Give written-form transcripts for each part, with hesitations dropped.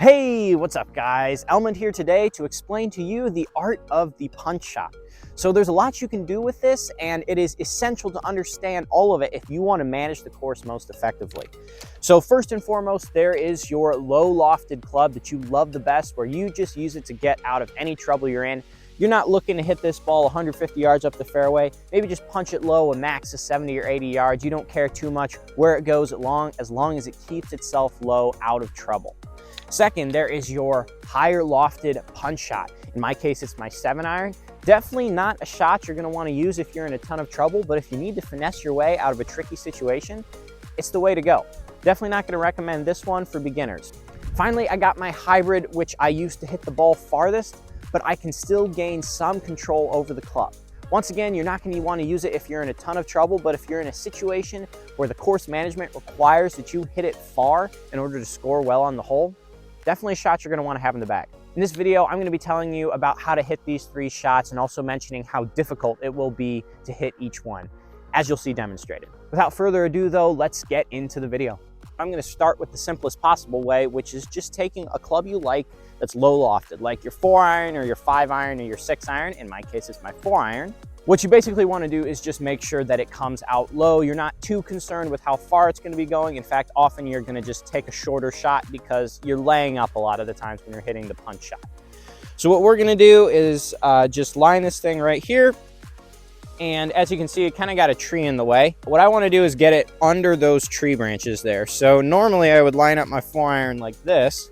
Hey, what's up guys? Elmond here today to explain to you the art of the punch shot. So there's a lot you can do with this, and it is essential to understand all of it if you want to manage the course most effectively. So first and foremost, there is your low lofted club that you love the best, where you just use it to get out of any trouble you're in. You're not looking to hit this ball 150 yards up the fairway. Maybe just punch it low, a max of 70 or 80 yards. You don't care too much where it goes as long as it keeps itself low, out of trouble. Second, there is your higher lofted punch shot. In my case, it's my 7-iron. Definitely not a shot you're going to want to use if you're in a ton of trouble, but if you need to finesse your way out of a tricky situation, it's the way to go. Definitely not going to recommend this one for beginners. Finally, I got my hybrid, which I use to hit the ball farthest, but I can still gain some control over the club. Once again, you're not going to want to use it if you're in a ton of trouble, but if you're in a situation where the course management requires that you hit it far in order to score well on the hole, definitely a shot you're going to want to have in the bag. In this video, I'm going to be telling you about how to hit these 3 shots and also mentioning how difficult it will be to hit each one, as you'll see demonstrated. Without further ado though, let's get into the video. I'm going to start with the simplest possible way, which is just taking a club you like that's low lofted, like your 4-iron or your 5-iron or your 6-iron. In my case, it's my 4-iron. What you basically want to do is just make sure that it comes out low. You're not too concerned with how far it's going to be going. In fact, often you're going to just take a shorter shot because you're laying up a lot of the times when you're hitting the punch shot. So what we're going to do is just line this thing right here. And as you can see, it kind of got a tree in the way. What I want to do is get it under those tree branches there. So normally I would line up my 4-iron like this,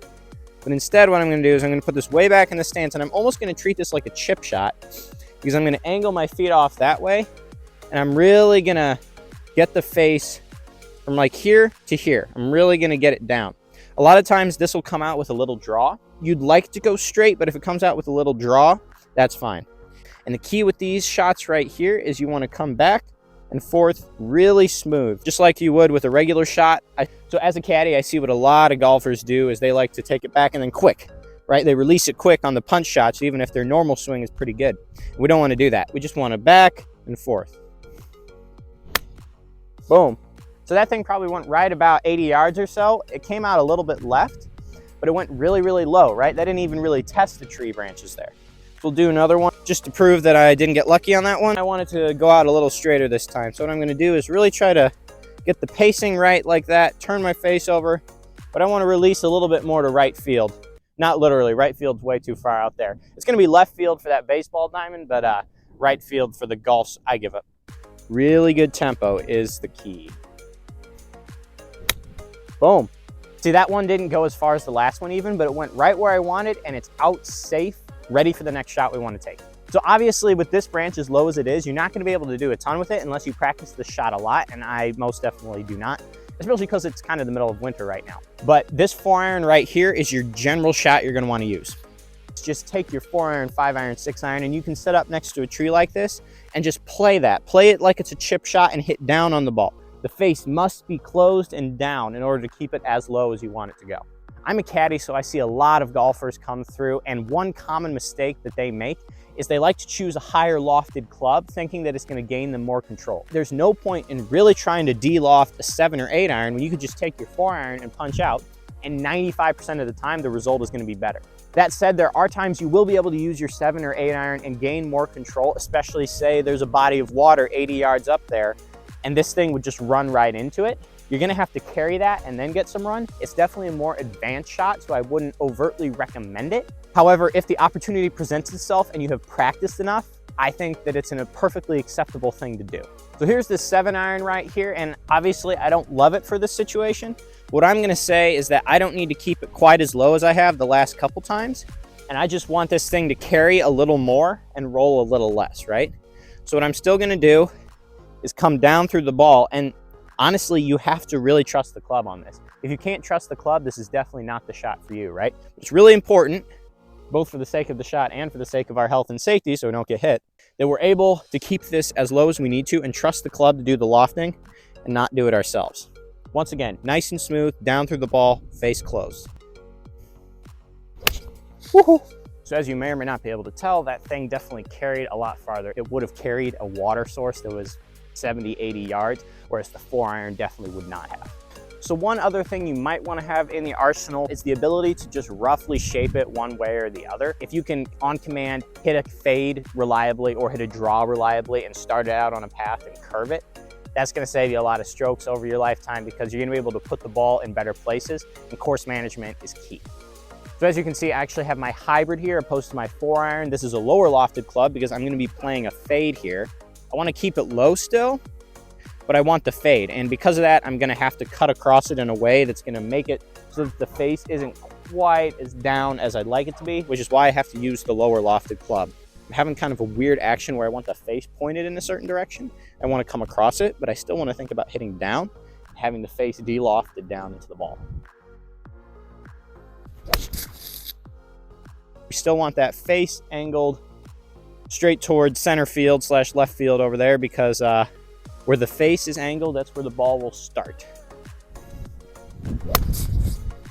but instead what I'm going to do is I'm going to put this way back in the stance, and I'm almost going to treat this like a chip shot, because I'm going to angle my feet off that way, and I'm really going to get the face from like here to here. I'm really going to get it down. A lot of times this will come out with a little draw. You'd like to go straight, but if it comes out with a little draw, that's fine. And the key with these shots right here is you want to come back and forth really smooth, just like you would with a regular shot. So as a caddy, I see what a lot of golfers do is they like to take it back and then quick. Right? They release it quick on the punch shots, even if their normal swing is pretty good. We don't want to do that. We just want to back and forth. Boom. So that thing probably went right about 80 yards or so. It came out a little bit left, but it went really, really low, right? That didn't even really test the tree branches there. So we'll do another one just to prove that I didn't get lucky on that one. I wanted to go out a little straighter this time. So what I'm going to do is really try to get the pacing right like that, turn my face over, but I want to release a little bit more to right field. Not literally, right field's way too far out there. It's going to be left field for that baseball diamond, but right field for the golfs, I give up. Really good tempo is the key. Boom. See, that one didn't go as far as the last one even, but it went right where I wanted, and it's out safe, ready for the next shot we want to take. So obviously with this branch as low as it is, you're not going to be able to do a ton with it unless you practice the shot a lot, and I most definitely do not. Especially because it's kind of the middle of winter right now. But this 4-iron right here is your general shot you're going to want to use. Just take your 4-iron, 5-iron, 6-iron, and you can set up next to a tree like this and just play that. Play it like it's a chip shot and hit down on the ball. The face must be closed and down in order to keep it as low as you want it to go. I'm a caddy, so I see a lot of golfers come through, and one common mistake that they make is they like to choose a higher lofted club thinking that it's going to gain them more control. There's no point in really trying to de-loft a 7 or 8 iron when you could just take your 4-iron and punch out, and 95% of the time the result is going to be better. That said, there are times you will be able to use your 7 or 8 iron and gain more control, especially say there's a body of water 80 yards up there and this thing would just run right into it. You're going to have to carry that and then get some run. It's definitely a more advanced shot, so I wouldn't overtly recommend it. However, if the opportunity presents itself and you have practiced enough, I think that it's a perfectly acceptable thing to do. So here's the 7-iron right here, and obviously I don't love it for this situation. What I'm going to say is that I don't need to keep it quite as low as I have the last couple times, and I just want this thing to carry a little more and roll a little less, right? So what I'm still going to do is come down through the ball, and honestly, you have to really trust the club on this. If you can't trust the club, this is definitely not the shot for you, right? It's really important, both for the sake of the shot and for the sake of our health and safety so we don't get hit, that we're able to keep this as low as we need to and trust the club to do the lofting and not do it ourselves. Once again, nice and smooth, down through the ball, face closed. Woohoo! So as you may or may not be able to tell, that thing definitely carried a lot farther. It would have carried a water source that was 70, 80 yards, whereas the 4-iron definitely would not have. So one other thing you might want to have in the arsenal is the ability to just roughly shape it one way or the other. If you can, on command, hit a fade reliably or hit a draw reliably and start it out on a path and curve it, that's going to save you a lot of strokes over your lifetime because you're going to be able to put the ball in better places, and course management is key. So as you can see, I actually have my hybrid here opposed to my 4-iron. This is a lower lofted club because I'm going to be playing a fade here. I want to keep it low still, but I want the fade. And because of that, I'm going to have to cut across it in a way that's going to make it so that the face isn't quite as down as I'd like it to be, which is why I have to use the lower lofted club. I'm having kind of a weird action where I want the face pointed in a certain direction. I want to come across it, but I still want to think about hitting down, having the face de-lofted down into the ball. We still want that face angled straight towards center field / left field over there, because where the face is angled, that's where the ball will start.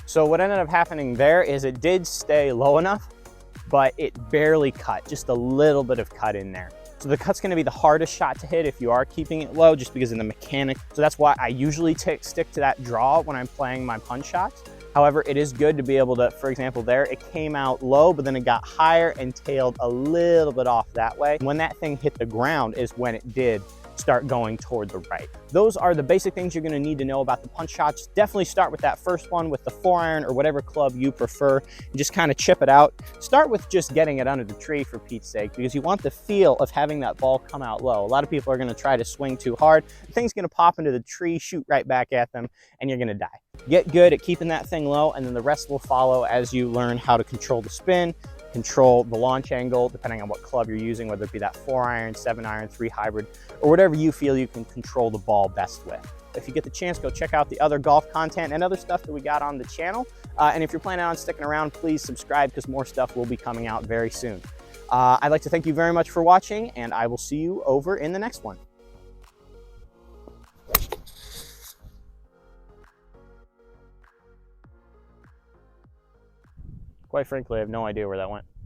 So what ended up happening there is it did stay low enough, but it barely cut, just a little bit of cut in there. So the cut's gonna be the hardest shot to hit if you are keeping it low, just because of the mechanic. So that's why I usually stick to that draw when I'm playing my punch shots. However, it is good to be able to, for example, there, it came out low, but then it got higher and tailed a little bit off that way. When that thing hit the ground is when it did start going toward the right. Those are the basic things you're gonna need to know about the punch shots. Definitely start with that first one with the 4-iron or whatever club you prefer, and just kind of chip it out. Start with just getting it under the tree, for Pete's sake, because you want the feel of having that ball come out low. A lot of people are gonna try to swing too hard. The thing's gonna pop into the tree, shoot right back at them, and you're gonna die. Get good at keeping that thing low, and then the rest will follow as you learn how to control the spin, control the launch angle, depending on what club you're using, whether it be that 4-iron, 7-iron, 3 hybrid, or whatever you feel you can control the ball best with. If you get the chance, go check out the other golf content and other stuff that we got on the channel. And if you're planning on sticking around, please subscribe, because more stuff will be coming out very soon. I'd like to thank you very much for watching, and I will see you over in the next one. Quite frankly, I have no idea where that went.